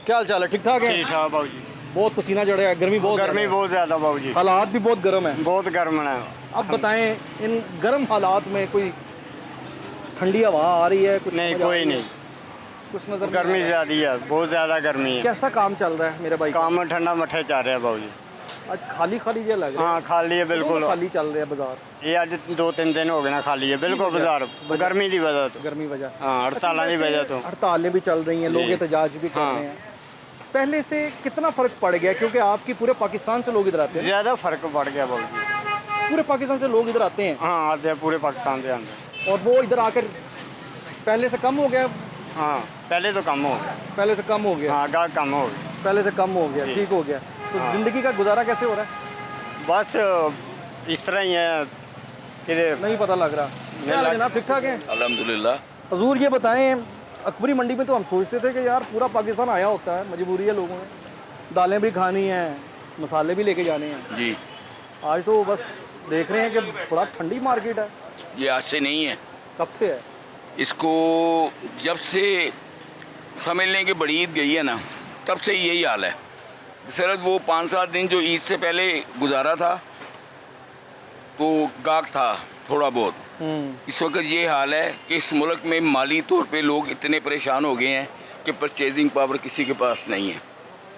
क्या हाल चाल है? ठीक ठाक है? ठीक ठाक बाबू जी। बहुत पसीना चढ़ा है, गर्मी बहुत ज़्यादा बाबू जी, हालात भी बहुत गर्म है। बहुत गर्म है। अब बताएं, इन गर्म हालात में कोई ठंडी हवा आ रही है? कुछ नहीं, समझ आ कोई रही है? नहीं, कुछ नजर गर्मी नहीं आ ज़्यादा है, बहुत ज़्यादा गर्मी रहा। है। कैसा काम चल रहा है मेरे भाई? काम ठंडा मठे चल रहा है बाबू जी। आज खाली खाली ये लग रहा है। हाँ, खाली है बिल्कुल। खाली चल रहा है बाजार। ये आज 2-3 दिन हो गए ना, खाली है बिल्कुल बाजार, गर्मी की वजह तो। गर्मी वजह। हाँ, हड़तालों की वजह तो। हड़तालें भी चल रही हैं, लोग जी। एहतजाज भी कर हाँ। रहे हैं। पहले से कितना फर्क पड़ गया? क्योंकि आपकी पूरे पाकिस्तान से लोग इधर आते हैं। ज़्यादा फर्क पड़ गया बाबू जी। पूरे पाकिस्तान से लोग इधर आते हैं हाँ, आते हैं पूरे पाकिस्तान के अंदर। और वो इधर आकर पहले से कम हो गया। हाँ, पहले तो कम हो गया। पहले से कम हो गया। हाँ, गाहक कम हो गया। पहले से कम हो गया, जी। ठीक हो गया। तो हाँ। जिंदगी का गुजारा कैसे हो रहा है? बस इस तरह ही है कि नहीं पता लग रहा। क्या लग- जनाब, ठीक ठाक है? अल्हम्दुलिल्लाह। हजूर ये बताएं, अकबरी मंडी में तो हम सोचते थे कि यार पूरा पाकिस्तान आया होता है, मजबूरी है लोगों में, दालें भी खानी हैं, मसाले भी लेके जाने हैं। जी, आज तो बस देख रहे हैं कि बड़ा ठंडी मार्केट है। ये आज से नहीं है, कब से है? इसको जब से समझ लें कि बड़ी ईद गई है ना, तब से यही हाल है। सिर्फ वो 5-7 दिन जो ईद से पहले गुजारा था तो गाहक था थोड़ा बहुत। इस वक्त ये हाल है कि इस मुल्क में माली तौर पे लोग इतने परेशान हो गए हैं कि परचेजिंग पावर किसी के पास नहीं है।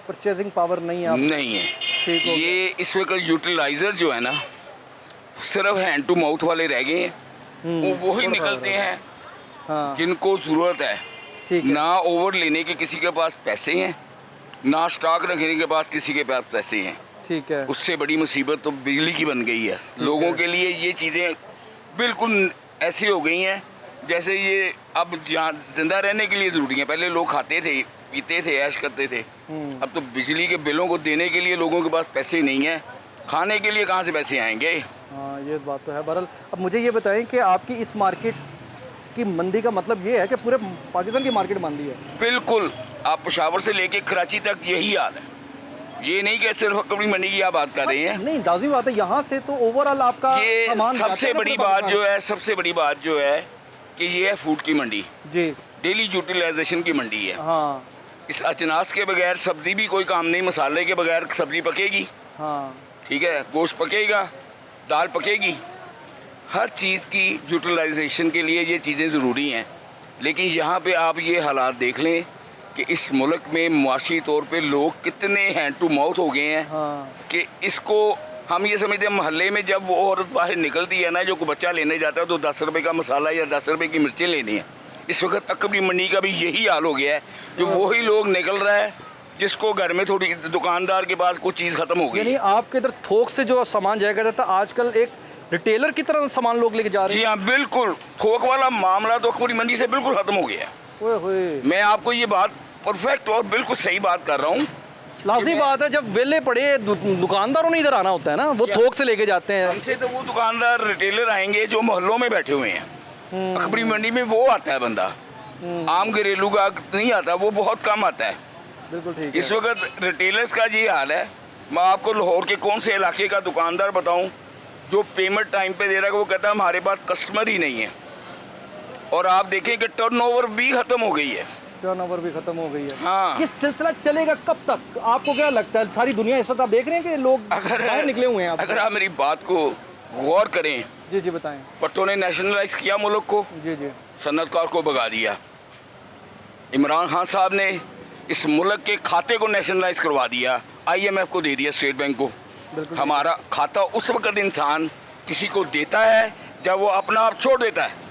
परचेजिंग पावर नहीं है आप? नहीं है। ठीक हो गया। ये इस वक्त यूटिलाइज़र जो है ना, सिर्फ हैंड टू माउथ वाले रह गए हैं। वो वही थोड़ा निकलते हैं हाँ, जिनको ज़रूरत है। ठीक है। ना ओवर लेने के किसी के पास पैसे हैं, ना स्टॉक रखने के पास किसी के पास पैसे हैं। ठीक है। उससे बड़ी मुसीबत तो बिजली की बन गई है। लोगों के लिए ये चीज़ें बिल्कुल ऐसी हो गई हैं जैसे ये अब जिंदा रहने के लिए ज़रूरी है। पहले लोग खाते थे, पीते थे, ऐश करते थे। अब तो बिजली के बिलों को देने के लिए लोगों के पास पैसे नहीं हैं, खाने के लिए कहाँ से पैसे आएंगे? हाँ, ये बात तो है। बहरहाल अब मुझे ये बताएं कि आपकी इस मार्केट की मंदी का मतलब ये है कि पूरे पाकिस्तान की मार्केट मंदी है? बिल्कुल, आप पेशावर से लेके कराची तक यही हाल है। ये नहीं कि सिर्फ अकबरी मंडी की आप बात कर रहे हैं। नहीं, लाज़मी बात है। यहाँ से तो ओवरऑल आपका ये सामान जाता है सबसे ना बड़ी पूरे बात पाकिस्तान। जो है, सबसे बड़ी बात जो है कि ये है फूड की मंडी, जी डेली यूटिलाइजेशन की मंडी है। हाँ इस अजनास के बगैर सब्जी भी कोई काम नहीं, मसाले के बगैर सब्जी पकेगी, हाँ। ठीक है, गोश्त पकेगा, दाल पकेगी। हर चीज़ की यूटिलाइजेशन के लिए ये चीज़ें ज़रूरी हैं। लेकिन यहाँ पे आप ये हालात देख लें कि इस मुल्क में मुआशी तौर पे लोग कितने हैंड टू माउथ हो गए हैं हाँ। कि इसको हम ये समझते हैं मोहल्ले में जब वो औरत बाहर निकलती है ना, जो कोई बच्चा लेने जाता है तो 10 रुपये का मसाला या 10 रुपये की मिर्चें लेनी है। इस वक्त अकबरी मंडी का भी यही हाल हो गया है, जो वही लोग निकल रहा है जिसको घर में थोड़ी दुकानदार के पास कुछ चीज़ ख़त्म हो गई। यानी आपके इधर थोक से जो सामान जाया करता था, आजकल एक रिटेलर की तरह सामान लोग लेके जा रहे जी हैं। हाँ, बिल्कुल। थोक वाला मामला तो अकबरी मंडी से बिल्कुल ख़त्म हो गया है। ओए होए, मैं आपको ये बात परफेक्ट और बिल्कुल सही बात कर रहा हूँ। लाज़मी बात है। जब वेले पड़े दुकानदारों ने इधर आना होता है ना, वो थोक से लेके जाते हैं। हमसे तो वो दुकानदार रिटेलर आएंगे जो मोहल्लों में बैठे हुए हैं। अकबरी मंडी में वो आता है बंदा, आम घरेलू का नहीं आता, वो बहुत कम आता है। बिल्कुल ठीक है। इस वक्त रिटेलर्स का ये हाल है। मैं आपको लाहौर के कौन से इलाके का दुकानदार बताऊं जो पेमेंट टाइम पे दे रहा है, वो कहता है हमारे पास कस्टमर ही नहीं है। और आप देखें कि टर्नओवर भी ख़त्म हो गई है। टर्नओवर भी खत्म हो गई है। हाँ। ये सिलसिला चलेगा कब तक? आपको क्या लगता है? सारी दुनिया इस वक्त आप देख रहे हैं कि लोग बाहर निकले हुए हैं। अगर आप मेरी बात को गौर करें, जी जी बताएं। भुट्टो ने नेशनलाइज किया मुल्क को, जी जी। सन्नतकार को भगा दिया। इमरान खान साहब ने इस मुल्क के खाते को नेशनलाइज करवा दिया, IMF को दे दिया, स्टेट बैंक को। बिल्कुल। हमारा खाता उस वक्त इंसान किसी को देता है जब वो अपना आप छोड़ देता है।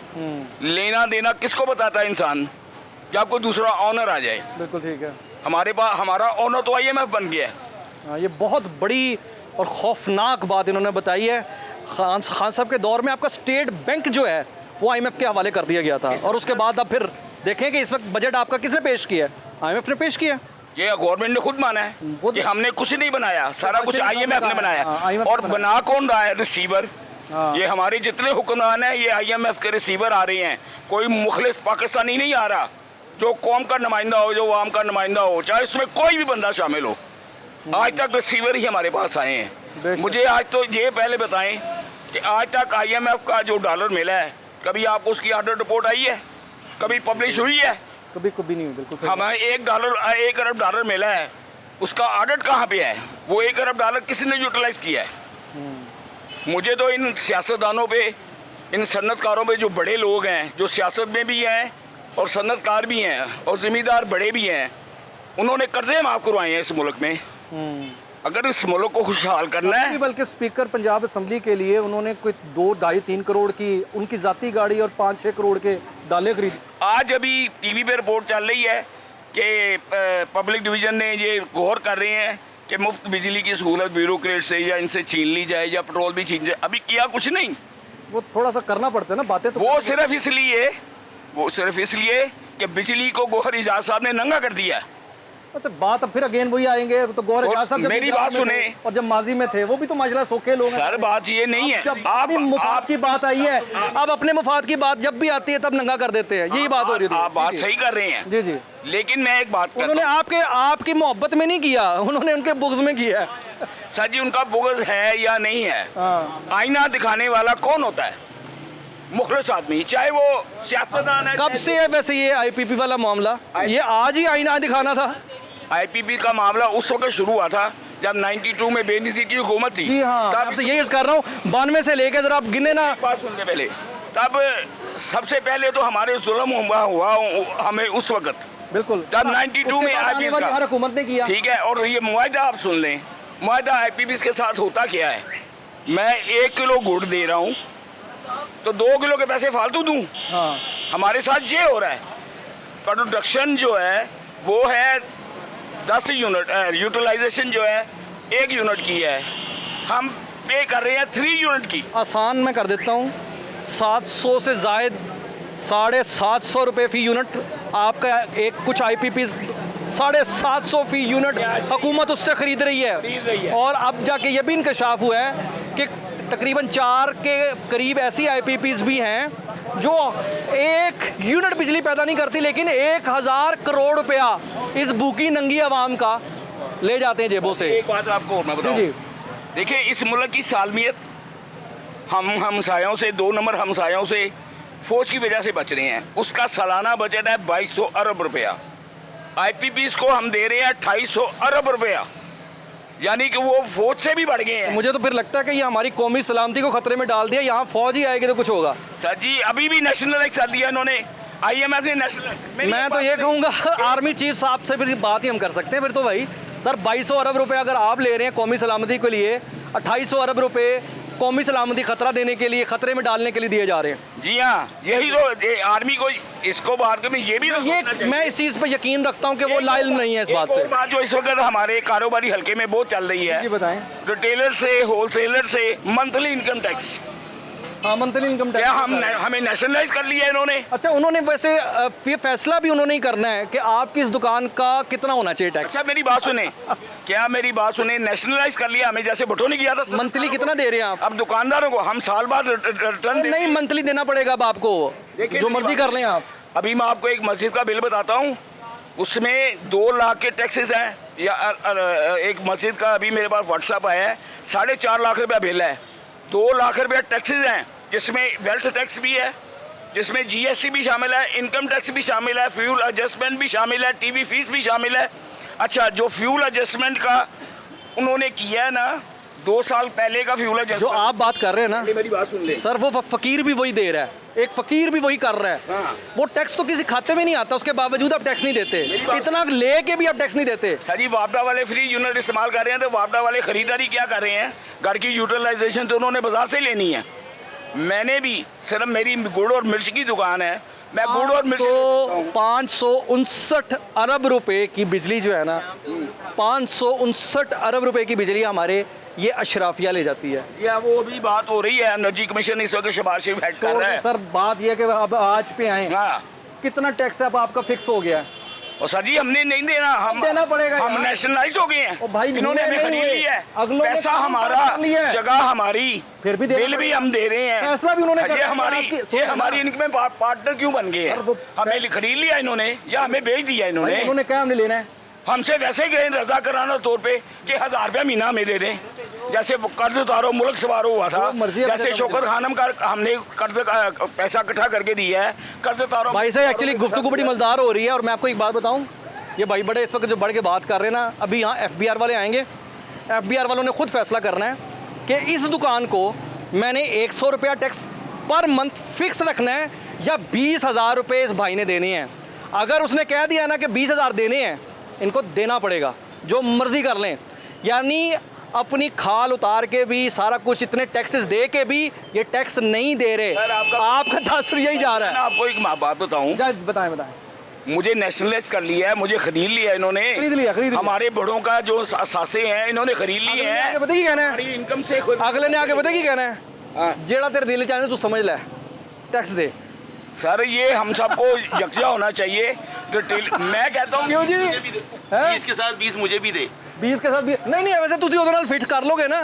लेना देना किसको बताता है इंसान? जब कोई दूसरा ऑनर आ जाए। बिल्कुल ठीक है। हमारे पास हमारा ऑनर तो IMF बन गया है। हाँ, ये बहुत बड़ी और खौफनाक बात इन्होंने बताई है। खान साहब के दौर में आपका स्टेट बैंक जो है वो IMF के हवाले कर दिया गया था, और उसके बाद अब फिर देखें कि इस वक्त बजट आपका किसने पेश किया है? IMF ने पेश किया। ये गवर्नमेंट ने खुद माना है कि हमने कुछ नहीं बनाया, सारा कुछ IMF ने बनाया। IMF और ने बना कौन रहा है? रिसीवर। हाँ। ये हमारे जितने हुक्मरान हैं ये IMF के रिसीवर आ रहे हैं। कोई मुखलिस पाकिस्तानी नहीं आ रहा जो कौम का नुमाइंदा हो, जो आवाम का नुमाइंदा हो, चाहे उसमें कोई भी बंदा शामिल हो। आज तक रिसीवर ही हमारे पास आए हैं। मुझे आज तो ये पहले बताएं कि आज तक IMF का जो डॉलर मिला है, कभी आपको उसकी ऑडिट रिपोर्ट आई है? कभी पब्लिश हुई है? कभी कभी नहीं हुई, बिल्कुल सही हमें $1 अरब डॉलर मिला है, उसका ऑडिट कहाँ पे है? वो $1 अरब किसने यूटिलाइज किया है? मुझे तो इन सियासतदानों पे, इन सन्नतकारों पे, जो बड़े लोग हैं, जो सियासत में भी हैं और सन्नतकार भी हैं और ज़िम्मेदार बड़े भी हैं, उन्होंने कर्जे माफ़ करवाए हैं इस मुल्क में। अगर इस मुल्क को खुशहाल करना है, बल्कि स्पीकर पंजाब असम्बली के लिए उन्होंने कोई 2, 2.5, 3 करोड़ की उनकी जाती गाड़ी और 5-6 करोड़ के डाले खरीद। आज अभी टीवी पे रिपोर्ट चल रही है कि पब्लिक डिवीज़न ने ये गौर कर रहे हैं कि मुफ्त बिजली की सहूलत ब्यूरोक्रेट से या इनसे छीन ली जाए या पेट्रोल भी छीन जाए। अभी किया कुछ नहीं, वो थोड़ा सा करना पड़ता है ना बातें तो। वो सिर्फ इसलिए कि बिजली को गौहर एजाज साहब ने नंगा कर दिया। अच्छा, बात अब फिर अगेन वही आएंगे तो गौर एजाज साहब जब मेरी गुजरात बात में सुने। थे और जब माजी में थे वो भी तो माजरा सोखे लोग हैं। सर बात ये नहीं है, जब अपनी मुफाद की बात आई है, अब अपने मुफाद की बात जब भी आती है तब नंगा कर देते हैं, यही बात हो रही है। आप बात सही कर रहे हैं, जी जी। लेकिन मैं एक बात उन्होंने आपकी मोहब्बत में नहीं किया, उन्होंने उनके बुग़्ज़ में किया है। सर जी, उनका बुग़्ज़ है या नहीं है, हाँ। आईना दिखाने वाला कौन होता है? मुखलिस आदमी, चाहे वो सियासतदान है। कब से है वैसे ये आईपीपी वाला मामला? ये आज ही आईना दिखाना था? आईपीपी का मामला उस वक्त शुरू हुआ था जब 92 में बेनज़ीर की हुकूमत थी। जी हाँ, तब आपसे यही अर्ज़ कर रहा हूँ, 92 से लेकर जरा आप गिने ना। बात सुनने पहले, तब सबसे पहले तो हमारे जुल्म हुआ हमें उस वक्त, बिल्कुल जब 92 में आईपीपी का हर हुकूमत ने किया। ठीक है। और ये मुआहदा आप सुन लें, मुआहदा आईपीपी के साथ होता क्या है? मैं 1 किलो गुड़ दे रहा हूँ तो 2 किलो के पैसे फालतू दूँ? हाँ। हमारे साथ ये हो रहा है। प्रोडक्शन जो है वो है 10 यूनिट, यूटिलाइजेशन जो है 1 यूनिट की है, हम पे कर रहे हैं 3 यूनिट की। आसान मैं कर देता हूँ, 700 से जायद 750 रुपये फ़ी यूनिट आपका एक कुछ IPPs 750 फ़ी यूनिट हुकूमत उससे ख़रीद रही है। और अब जाके ये भी इंकशाफ हुआ है कि तकरीबन 4 के करीब ऐसी IPPs भी हैं जो 1 यूनिट बिजली पैदा नहीं करती, लेकिन 1000 करोड़ रुपया इस भूखी नंगी आवाम का ले जाते हैं जेबों से। एक बात आपको और मैं बताऊं, जी। देखिए इस मुल्क की सालमियत हम हमसायों से, 2 नंबर हमसायों से फौज की वजह से बच रहे हैं। उसका सालाना बजट है 2200 अरब रुपया। IPPs को हम दे रहे हैं 2800 अरब रुपया, यानी कि वो फौज से भी बढ़ गए हैं। मुझे तो फिर लगता है कि ये हमारी कौमी सलामती को खतरे में डाल दिया। यहाँ फौज ही आएगी तो कुछ होगा। सर जी, अभी भी नेशनल एक्ट कर दिया इन्होंने, IMF ने नेशनल। मैं तो ये कहूँगा आर्मी चीफ साहब से फिर बात ही हम कर सकते हैं फिर तो भाई। सर 2200 अरब रुपए अगर आप ले रहे हैं कौमी सलामती के लिए, 2800 अरब रुपए कौमी सलामती खतरा देने के लिए, खतरे में डालने के लिए दिए जा रहे हैं। जी हाँ, यही तो आर्मी को इसको बात में ये भी तो ये मैं इस चीज़ पे यकीन रखता हूँ कि वो लायल नहीं है इस बात से। बात जो इस वक्त हमारे कारोबारी हल्के में बहुत चल रही है, जी बताएं। रिटेलर से, होलसेलर से मंथली इनकम टैक्स। हाँ, मंथली इनकम क्या टैक्स हमें नेशनलाइज कर लिया इन्होंने? अच्छा, उन्होंने वैसे ये फैसला भी उन्होंने ही करना है कि आपकी इस दुकान का कितना होना चाहिए टैक्स। अच्छा मेरी बात सुने, क्या मेरी बात सुने, नेशनलाइज कर लिया हमें, जैसे भुट्टो ने किया था। मंथली कितना दे रहे हैं आप? अब दुकानदारों को हम साल बाद रिटर्न नहीं, मंथली देना पड़ेगा अब आपको, जो मर्जी कर लें आप। अभी मैं आपको एक मस्जिद का बिल बताता हूँ, उसमें 2 लाख के टैक्सेस हैं। या एक मस्जिद का अभी मेरे पास व्हाट्सएप आया है, 4.5 लाख रुपया बिल है, 2 लाख रुपया टैक्सेस हैं, जिसमें वेल्थ टैक्स भी है, जिसमें GST भी शामिल है, इनकम टैक्स भी शामिल है, फ्यूल एडजस्टमेंट भी शामिल है, TV फीस भी शामिल है। अच्छा, जो फ्यूल एडजस्टमेंट का उन्होंने किया है ना, 2 साल पहले का फ्यूल एडजस्टमेंट, जो आप बात कर रहे हैं ना, मेरी बात सुन ले सर, वो फकीर भी वही दे रहा है, एक फकीर भी वही कर रहा है। हाँ। वो टैक्स तो किसी खाते में नहीं आता, उसके बावजूद आप टैक्स नहीं देते, इतना लेके भी आप टैक्स नहीं देते। सर जी, वापडा वाले फ्री यूनिट इस्तेमाल कर रहे हैं, तो वापडा वाले खरीदारी क्या कर रहे हैं? घर की यूटिलाइजेशन तो उन्होंने बाजार से लेनी है। मैंने भी, सिर्फ मेरी गुड़ और मिर्च की दुकान है, मैं गुड़ और मिर्च 559 अरब रुपए की बिजली जो है ना, 559 अरब रुपए की बिजली हमारे ये अशराफिया ले जाती है। या वो भी बात हो रही है, एनर्जी कमीशन इस वक्त शहबाज शरीफ हेड कर रहा है। सर बात यह है कि अब आज पे आए, हाँ। कितना टैक्स अब आपका फिक्स हो गया है? और सर जी, हमने नहीं देना, हम देना पड़ेगा, हम नेशनलाइज हो गए हैं। ओ भाई, इन्होंने हमें खरीद लिया है, अगलों ने पैसा काम हमारा, कर लिया है। जगह हमारी, फिर भी देना बिल भी हम दे रहे हैं, फैसला भी उन्होंने ये कर हमारी लिया। ये हमारी इनमें पार्टनर क्यों बन गए हैं? हमें खरीद लिया इन्होंने या हमें बेच दिया इन्होंने? उन्होंने क्या हमने लेना है? हमसे वैसे गए रजा कराना तौर पे कि 1000 रुपया महीना हमें दे दें। जैसे वो कर्ज उतारो मुल्क सवारो हुआ था, जो मर्जी है जैसे पैसा शौकत खानम का हमने कर्ज पैसा इकट्ठा करके दिया है, कर्ज उतारो। भाई साहब एक्चुअली गुफ्तगू बड़ी मज़ेदार हो रही है और मैं आपको एक बात बताऊं, ये भाई बड़े इस वक्त जो बढ़ के बात कर रहे हैं ना, अभी यहाँ FBI वाले आएंगे, FBI वालों ने खुद फैसला करना है कि इस दुकान को मैंने 100 रुपया टैक्स पर मंथ फिक्स रखना है या 20,000 रुपये इस भाई ने देने हैं। अगर उसने कह दिया ना कि 20,000 देने हैं, इनको देना पड़ेगा, जो मर्जी कर लें। यानी अपनी खाल उतार के भी, सारा कुछ इतने टैक्सेस दे के भी ये टैक्स नहीं दे रहे। सर, आपका तासुर यही जा रहा मैं है। आपको एक बात बताऊं, बताएं बताएं। मुझे नेशनलाइज कर लिया है, मुझे खरीद लिया इन्होंने, खरीद लिया। हमारे बड़ों का जो सासे हैं इन्होंने खरीद लिए हैं। पता की कहना है, हमारी इनकम से खुद अगले ने आके पता की कहना है, हाँ। जेड़ा तेरे दिल चाहे तू समझ ले, टैक्स दे। सर ये हम सबको यकजा होना चाहिए। डिटेल मैं कहता हूँ क्यों जी? मुझे भी दे। हैं? 20 के साथ 20 मुझे भी दे। 20 के साथ भी नहीं, वैसे ਤੁਸੀਂ ਉਹਦੇ ਨਾਲ ਫਿਟ ਕਰ ਲੋਗੇ ना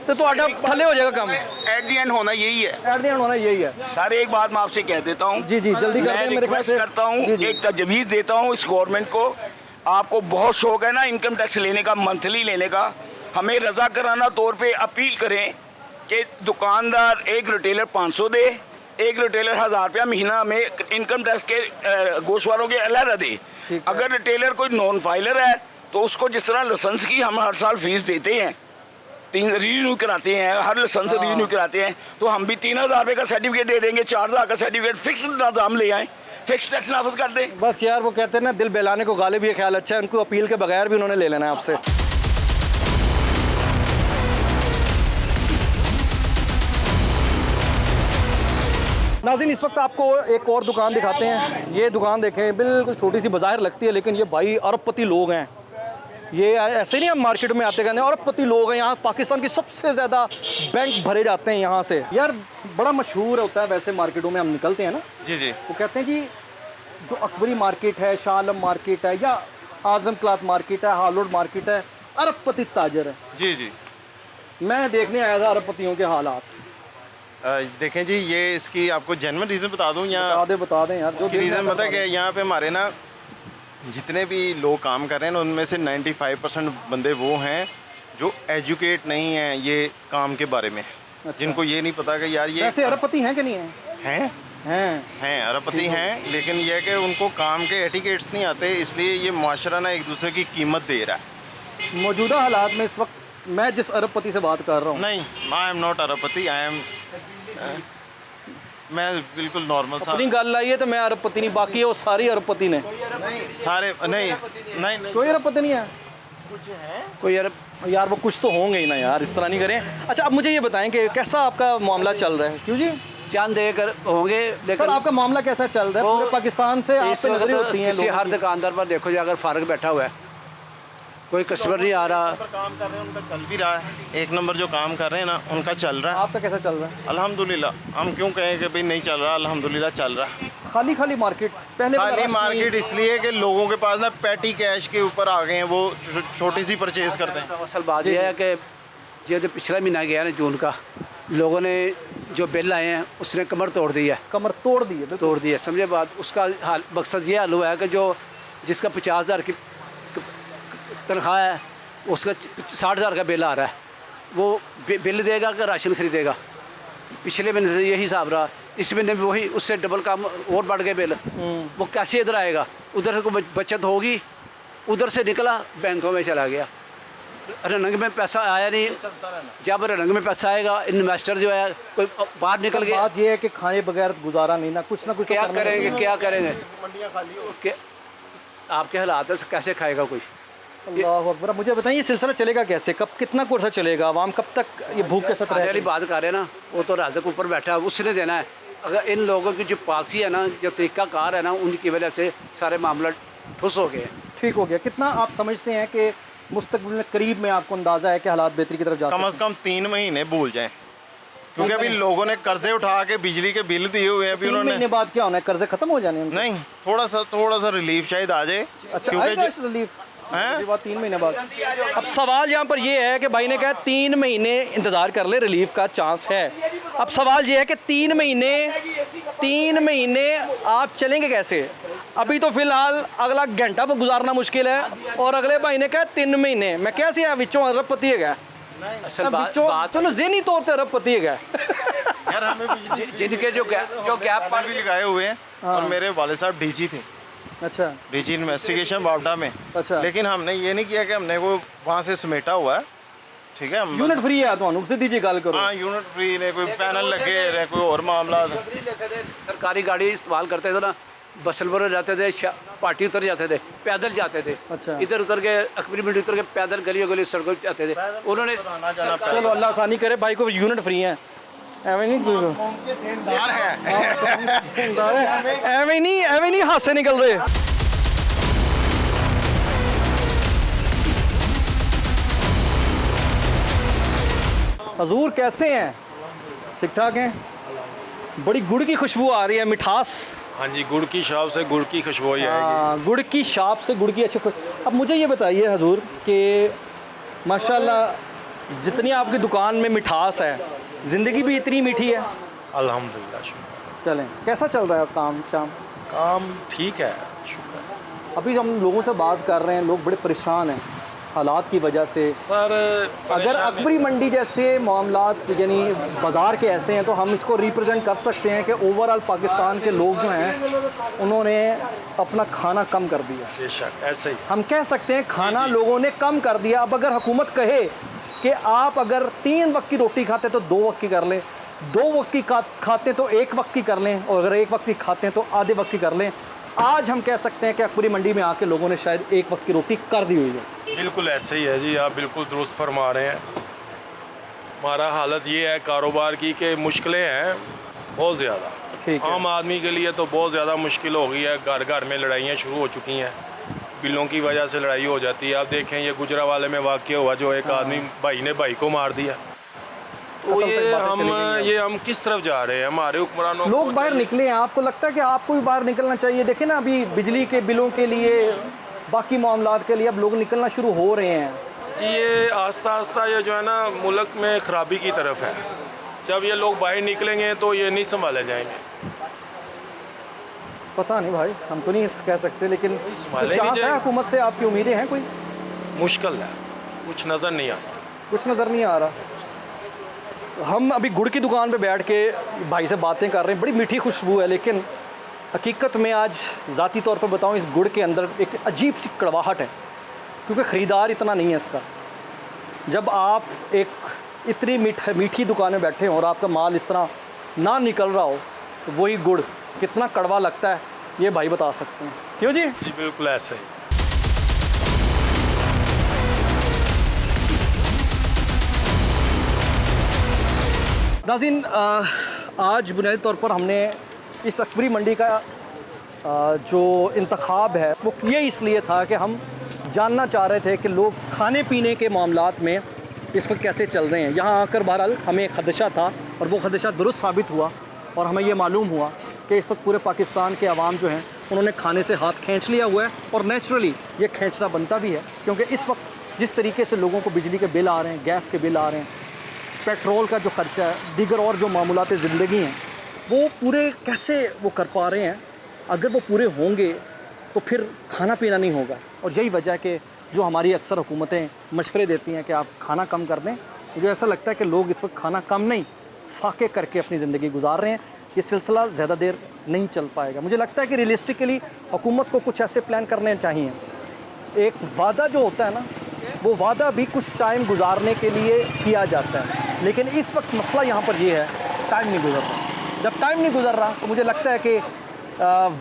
तो ਤੁਹਾਡਾ थल्ले हो जाएगा काम। एट दी एंड होना यही है। एट द एंड होना यही है। सर एक बात मैं आपसे कह देता हूँ, जी जल्दी कर मैं दें, मेरे ख्याल रिक्वेस्ट से करता हूँ, जी, जी। एक तजवीज़ देता हूँ इस गवर्नमेंट को। आपको बहुत शौक है ना इनकम टैक्स लेने का, मंथली लेने का, हमें रजा कराना तौर पे अपील करें कि दुकानदार एक रिटेलर 500 दे, एक रिटेलर 1000 रुपया महीना में इनकम टैक्स के गोश्त वालों के अलहदा दे। ठीक है। अगर रिटेलर कोई नॉन फाइलर है तो उसको जिस तरह लाइसेंस की हम हर साल फीस देते हैं, 3 रिन्यू कराते हैं, हर लाइसेंस रिन्यू कराते हैं, तो हम भी 3,000 रुपये का सर्टिफिकेट दे देंगे, 4,000 का सर्टिफिकेट फिक्स निज़ाम ले आएँ, फिक्स टैक्स नाफिज कर दें। बस यार वो कहते हैं ना, दिल बहलाने को गालिब, ये ख्याल अच्छा है, उनको अपील के बगैर भी उन्होंने ले लेना है आपसे। नाज़रीन इस वक्त आपको एक और दुकान दिखाते हैं। ये दुकान देखें, बिल्कुल छोटी सी बाज़ार लगती है, लेकिन ये भाई अरबपति लोग हैं। ये ऐसे नहीं हम मार्केट में आते कहते हैं अरबपति लोग हैं। यहाँ पाकिस्तान की सबसे ज़्यादा बैंक भरे जाते हैं यहाँ से। यार बड़ा मशहूर होता है वैसे, मार्केटों में हम निकलते हैं ना, जी वो कहते हैं कि जो अकबरी मार्केट है, शाह आलम मार्केट है, या आज़म क्लॉथ मार्केट है, हालोड मार्केट है, अरबपति ताजर है। जी मैं देखने आया था अरबपतियों के हालात। देखें जी, ये इसकी आपको जेन्युइन रीज़न बता दूं यहाँ, बता दें यार। उसकी रीज़न पता है कि यहाँ पे हमारे ना जितने भी लोग काम कर रहे हैं उनमें से 95% बंदे वो हैं जो एजुकेट नहीं हैं ये काम के बारे में। अच्छा। जिनको ये नहीं पता कि यार ये वैसे अरबपति हैं कि नहीं हैं? हैं अरबपति हैं, लेकिन यह है कि उनको काम के एटिकेट्स नहीं आते, इसलिए ये माशरा ना एक दूसरे की कीमत दे रहा है। मौजूदा हालात में इस वक्त मैं जिस अरबपति से बात कर रहा हूँ, नहीं, आई एम नॉट अरबपति, मैं बिल्कुल नॉर्मल सा। अपनी गल आई है तो मैं अरबपति नहीं, बाकी वो सारी अरबपति ने। सारे नहीं कोई अरबपति नहीं है? कोई अरब यार, वो कुछ तो होंगे ही ना यार, इस तरह नहीं करें। अच्छा अब मुझे ये बताएं कि कैसा आपका मामला चल रहा है? क्यों जी? चंद एक होंगे, सर लेकिन आपका मामला कैसा चल रहा है? वो पूरे पाकिस्तान से आप इस पे नजरें वक्त होती हैं किसी लोगों हर की। दुकानदार पर देखो जी, अगर फारग बैठा हुआ है, कोई कस्टमर नहीं आ रहा। काम कर रहे हैं उनका चल भी रहा है, एक नंबर जो काम कर रहे हैं ना उनका चल रहा है आपका कैसा चल रहा है? अल्हम्दुलिल्लाह। हम क्यों कहें कि भाई नहीं चल रहा, अल्हम्दुलिल्लाह चल रहा है। खाली मार्केट पहले वाला खाली रश मार्केट नहीं। इसलिए कि लोगों के पास ना पैटी कैश के ऊपर आ गए हैं, वो छोटी सी परचेज करते हैं। असल बात यह है कि ये जो पिछला महीना गया ना जून का, लोगों ने जो बिल आए हैं उसने कमर तोड़ दी है, कमर तोड़ दी है। तोड़ दी है। समझे बात? उसका हाल मकसद ये हल हुआ है कि जो जिसका 50,000 की तनख्वाह है उसका 60,000 का बिल आ रहा है, वो बिल देगा कि राशन खरीदेगा। पिछले महीने से यही हिसाब रहा, इस महीने में वही, उससे डबल काम और बढ़ गए बिल। वो कैसे इधर आएगा? उधर से कोई बचत होगी, उधर से निकला बैंकों में चला गया, रंग में पैसा आया नहीं। जब रंग में पैसा आएगा, इन्वेस्टर जो है कोई बाहर निकल गया। बात ये है कि खाए बगैर गुजारा नहीं ना, कुछ ना कुछ तो क्या करना करेंगे, है। क्या करेंगे? आपके हालात है, कैसे खाएगा कोई? अल्लाह अकबर। मुझे बताइए सिलसिला चलेगा कैसे, कब कितना कुर्सा चलेगा, आवाम कब तक ये भूख के साथ खाने वाली रहेगी? बात कर रहे हैं ना, वो तो राजक ऊपर बैठा है, उसने देना है। अगर इन लोगों की जो पॉलिसी है ना, जो तरीक़ाकार है ना, उनकी वजह से सारे मामला ठुस हो गए। ठीक हो गया। कितना आप समझते हैं कि मुस्तकबिल में करीब में आपको अंदाज़ा है कि हालात बेहतरी की तरफ जा सकते कम हैं? से कम 3 महीने भूल जाएं, क्योंकि अभी लोगों ने कर्जे उठा के बिजली के बिल दिए हुए हैं। अभी 3 महीने उन्होंने बाद क्या होना है? कर्जे खत्म हो जाने हैं उनके? नहीं, थोड़ा सा रिलीफ शायद आ जाए। अच्छा आएगा इस रिलीफ हैं? के बाद 3 महीने बाद? अब सवाल यहाँ पर ये है कि भाई ने कहा 3 महीने इंतज़ार कर ले, रिलीफ का चांस है। अब सवाल ये है कि 3 महीने आप चलेंगे कैसे? अभी तो फिलहाल अगला घंटा पर गुजारना मुश्किल है, और अगले भाई ने कहा 3 महीने। मैं कैसे यहाँ विचों अरबपति है? असल अब बात चलो ज़हनी तौर पर अरबपति है यार हमें भी जिनके जो गैप पर भी लगाए हुए हैं और मेरे वाले साहब डीजी थे, अच्छा डीजी इन्वेस्टिगेशन बावडा में। अच्छा। लेकिन हमने ये नहीं किया कि हमने वो वहाँ से समेटा हुआ है, ठीक है। हम यूनिट फ्री है तो सीधी जी गल करो। हाँ यूनिट फ्री ने कोई पैनल लगे रहे, कोई और मामला। सरकारी गाड़ी इस्तेमाल करते थे ना, बसल पर जाते थे, पार्टी उतर जाते थे, पैदल जाते थे। अच्छा। इधर उतर के अकबरी मंडी उतर के पैदल गलियों गली सड़कों पे जाते थे। उन्होंने चलो अल्लाह आसानी करे, भाई को यूनिट फ्री है, एवं नहीं देनदार है। एवं नहीं हाथ से निकल रहे। हजूर कैसे हैं? ठीक ठाक हैं? बड़ी गुड़ की खुशबू आ रही है, मिठास। हाँ जी, गुड़ की शॉप से गुड़ की खुशबू आएगी। हाँ, गुड़ की शॉप से गुड़ की अच्छी अब मुझे ये बताइए हजूर कि माशाल्लाह जितनी आपकी दुकान में मिठास है, ज़िंदगी भी इतनी मीठी है। अल्हम्दुलिल्लाह, शुक्र। चलें, कैसा चल रहा है काम शाम? काम ठीक है, शुक्र। अभी हम लोगों से बात कर रहे हैं, लोग बड़े परेशान हैं हालात की वजह से। सर अगर अकबरी मंडी जैसे मामलात यानी बाज़ार के ऐसे हैं तो हम इसको रिप्रेजेंट कर सकते हैं कि ओवरऑल पाकिस्तान के लोग जो हैं उन्होंने अपना खाना कम कर दिया। बेशक ऐसे ही हम कह सकते हैं खाना लोगों ने कम कर दिया। अब अगर हुकूमत कहे कि आप अगर 3 वक्त की रोटी खाते तो 2 वक्त की कर लें, 2 वक्त की खाते तो 1 वक्त की कर लें, और अगर 1 वक्त की खाते हैं तो आधे वक्त की कर लें। आज हम कह सकते हैं कि अकबरी मंडी में आके लोगों ने शायद 1 वक्त की रोटी कर दी हुई है। बिल्कुल ऐसे ही है जी, आप बिल्कुल दुरुस्त फरमा रहे हैं। हमारा हालत ये है कारोबार की कि मुश्किलें हैं बहुत ज़्यादा। ठीक है। आम आदमी के लिए तो बहुत ज़्यादा मुश्किल हो गई है। घर घर में लड़ाइयाँ शुरू हो चुकी हैं, बिलों की वजह से लड़ाई हो जाती है। आप देखें ये गुजरावाले में वाक़या हुआ, जो एक आदमी भाई ने भाई को मार दिया। तो कत्ल तक बातें चली गई हैं। हम किस तरफ जा रहे हैं? हमारे हुक्मरानों को लोग बाहर निकले हैं, आपको लगता है कि आपको भी बाहर निकलना चाहिए? देखें ना, अभी बिजली के बिलों के लिए, बाकी मामलात के लिए अब लोग निकलना शुरू हो रहे हैं। जी, ये आस्ता आस्ता ये जो है ना मुल्क में ख़राबी की तरफ है। जब ये लोग बाहर निकलेंगे तो ये नहीं संभाले जाएंगे। पता नहीं भाई, हम तो नहीं कह सकते, लेकिन संभाले कुछ नहीं आस है, जाएंगे। हुकूमत से आपकी उम्मीदें हैं कोई? मुश्किल है, कुछ नज़र नहीं आता। कुछ नज़र नहीं आ रहा। हम अभी गुड़ की दुकान पे बैठ के भाई से बातें कर रहे हैं, बड़ी मीठी खुशबू है, लेकिन हकीकत में आज ज़ाती तौर पर बताऊं, इस गुड़ के अंदर एक अजीब सी कड़वाहट है, क्योंकि ख़रीदार इतना नहीं है इसका। जब आप एक इतनी मीठी दुकान में बैठे हों और आपका माल इस तरह ना निकल रहा हो, तो वही गुड़ कितना कड़वा लगता है ये भाई बता सकते हैं। क्यों जी? जी बिल्कुल ऐसे ही। नाज़रीन, आज बुनियादी तौर पर हमने इस अकबरी मंडी का जो इंतखाब है वो किया इसलिए था कि हम जानना चाह रहे थे कि लोग खाने पीने के मामलात में इस वक्त कैसे चल रहे हैं। यहाँ आकर बहरहाल हमें एक खदशा था और वो खदशा दुरुस्त साबित हुआ, और हमें ये मालूम हुआ कि इस वक्त पूरे पाकिस्तान के अवाम जो हैं उन्होंने खाने से हाथ खींच लिया हुआ है, और नेचुरली ये खींचना बनता भी है, क्योंकि इस वक्त जिस तरीके से लोगों को बिजली के बिल आ रहे हैं, गैस के बिल आ रहे हैं, पेट्रोल का जो ख़र्चा है, दीगर और जो मामूलात ज़िंदगी हैं, वो पूरे कैसे वो कर पा रहे हैं। अगर वो पूरे होंगे तो फिर खाना पीना नहीं होगा, और यही वजह है कि जो हमारी अक्सर हुकूमतें मशवरे देती हैं कि आप खाना कम कर दें, मुझे ऐसा लगता है कि लोग इस वक्त खाना कम नहीं, फाके करके अपनी ज़िंदगी गुजार रहे हैं। ये सिलसिला ज़्यादा देर नहीं चल पाएगा। मुझे लगता है कि रियलिस्टिकली हुकूमत को कुछ ऐसे प्लान करने चाहिए। एक वादा जो होता है ना, वो वादा भी कुछ टाइम गुजारने के लिए किया जाता है, लेकिन इस वक्त मसला यहाँ पर ये है, टाइम नहीं गुजर रहा। जब टाइम नहीं गुजर रहा तो मुझे लगता है कि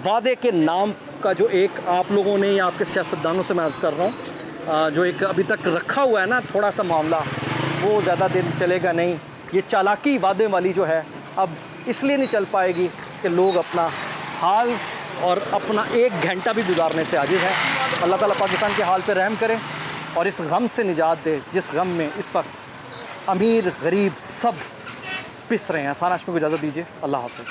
वादे के नाम का जो एक आप लोगों ने या आपके सियासतदानों से मैं अर्ज़ कर रहा हूँ, जो एक अभी तक रखा हुआ है ना थोड़ा सा मामला, वो ज़्यादा दिन चलेगा नहीं। ये चालाकी वादे वाली जो है अब इसलिए नहीं चल पाएगी कि लोग अपना हाल और अपना 1 घंटा भी गुजारने से आजिज़ हैं। अल्लाह ताला पाकिस्तान के हाल पे रहम करें और इस गम से निजात दे जिस गम में इस वक्त अमीर गरीब सब पिस रहे हैं। साना हाशमी को इजाज़त दीजिए। अल्लाह हाफ़िज़।